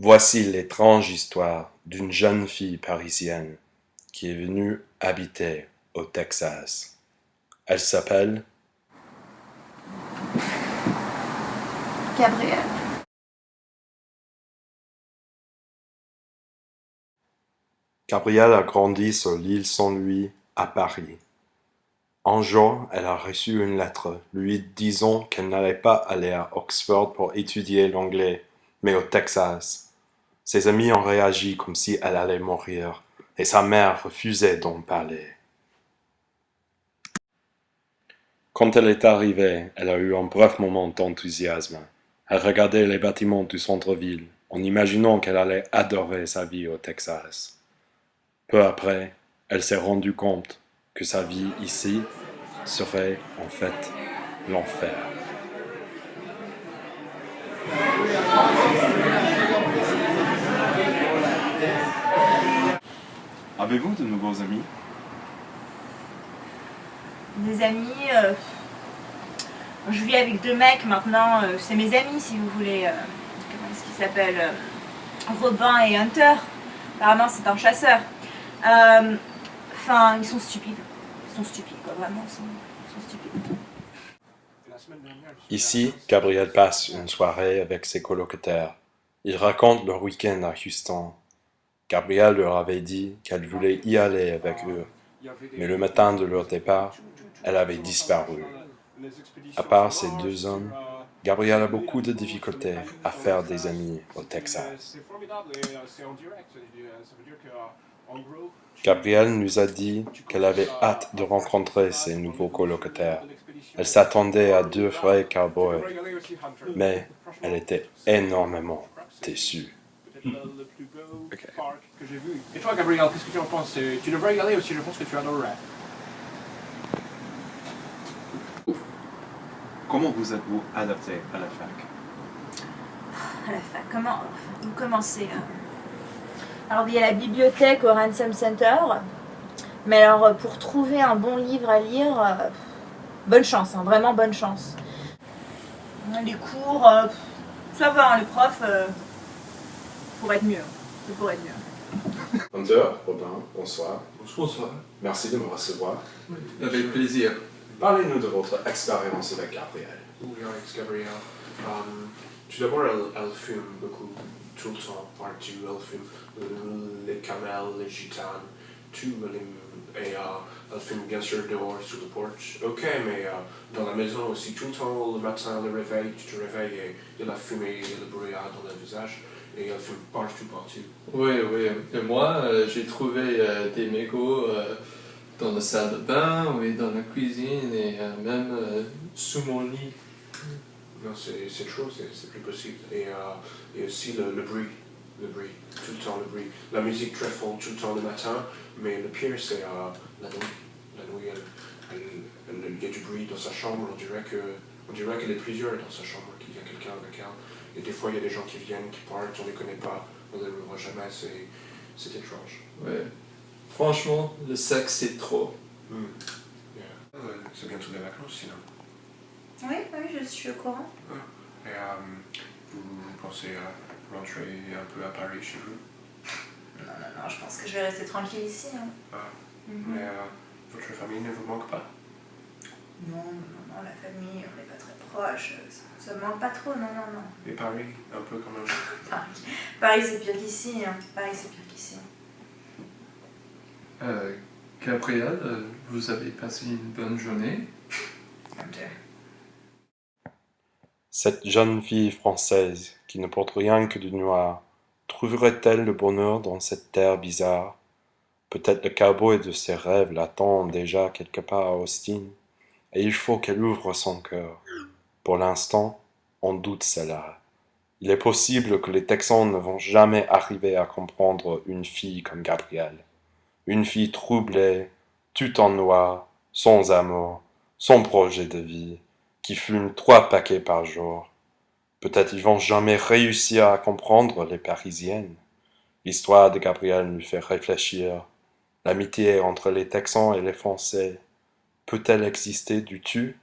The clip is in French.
Voici l'étrange histoire d'une jeune fille parisienne qui est venue habiter au Texas. Elle s'appelle Gabrielle. Gabrielle a grandi sur l'île Saint-Louis à Paris. Un jour, elle a reçu une lettre lui disant qu'elle n'allait pas aller à Oxford pour étudier l'anglais, mais au Texas. Ses amis ont réagi comme si elle allait mourir, et sa mère refusait d'en parler. Quand elle est arrivée, elle a eu un bref moment d'enthousiasme. Elle regardait les bâtiments du centre-ville, en imaginant qu'elle allait adorer sa vie au Texas. Peu après, elle s'est rendue compte que sa vie ici serait en fait l'enfer. Avez-vous de nouveaux amis? Des amis, je vis avec deux mecs maintenant, c'est mes amis si vous voulez. Comment est-ce qu'ils s'appellent Robin et Hunter. Apparemment c'est un chasseur. Enfin, ils sont stupides. Ils sont stupides quoi, vraiment, ils sont stupides. Ici, Gabrielle passe une soirée avec ses colocataires. Ils racontent leur week-end à Houston. Gabrielle leur avait dit qu'elle voulait y aller avec eux, mais le matin de leur départ, elle avait disparu. À part ces deux hommes, Gabrielle a beaucoup de difficultés à faire des amis au Texas. Gabrielle nous a dit qu'elle avait hâte de rencontrer ses nouveaux colocataires. Elle s'attendait à deux vrais cowboys, mais elle était énormément déçue. Okay. Et toi, Gabriel, qu'est-ce que tu en penses? Tu devrais y aller aussi, je pense que tu adorerais. Comment vous êtes-vous adapté à la fac? À la fac, comment vous commencez Alors il y a la bibliothèque au Ransom Center, mais alors pour trouver un bon livre à lire, bonne chance, hein, vraiment bonne chance. Les cours, ça va, hein, les profs, pourraient être mieux. Ça pourrait être mieux. Hunter, Robin, bonsoir. Bonsoir. Merci de me recevoir. Avec plaisir. Parlez-nous de votre expérience avec Gabrielle. Oui, Alex, Gabriel. Tout d'abord, elle fume beaucoup, tout le temps, partout. Elle fume les camels, les gitanes, tout. Et elle fume bien sûr dehors, sur le porche. Ok, mais dans la maison aussi, tout le temps, le matin, le réveil, tu te réveilles et il y a la fumée, il y a le brouillard dans le visage. Et elle fume partout. Oui. Et moi, j'ai trouvé des mégots dans la salle de bain, oui, dans la cuisine et même sous mon lit. Non, c'est trop, c'est plus possible. Et aussi le bruit, tout le temps le bruit. La musique très forte tout le temps le matin, mais le pire c'est la nuit. La nuit, il y a du bruit dans sa chambre, on dirait qu'elle est plusieurs dans sa chambre, qu'il y a quelqu'un avec elle. Et des fois il y a des gens qui viennent, qui partent, on ne les connaît pas, on ne les revoit jamais, c'est étrange. Ouais. Franchement, le sexe c'est trop. Yeah. C'est bientôt les vacances sinon. Oui, je suis au courant. Et vous pensez rentrer un peu à Paris chez vous? Non, je pense que je vais rester tranquille ici. Hein. Mais votre famille ne vous manque pas? Non, la famille, on n'est pas très proches, ça me manque pas trop, non. Et Paris, un peu quand même? Paris c'est pire qu'ici, hein. Gabrielle, vous avez passé une bonne journée? Cette jeune fille française, qui ne porte rien que du noir, trouverait-elle le bonheur dans cette terre bizarre? Peut-être le cowboy de ses rêves l'attend déjà quelque part à Austin, et il faut qu'elle ouvre son cœur. Pour l'instant, on doute cela. Il est possible que les Texans ne vont jamais arriver à comprendre une fille comme Gabrielle. Une fille troublée, tout en noir, sans amour, sans projet de vie, qui fume 3 paquets par jour. Peut-être ils vont jamais réussir à comprendre les Parisiennes. L'histoire de Gabrielle nous fait réfléchir. L'amitié entre les Texans et les Français peut-elle exister du tout?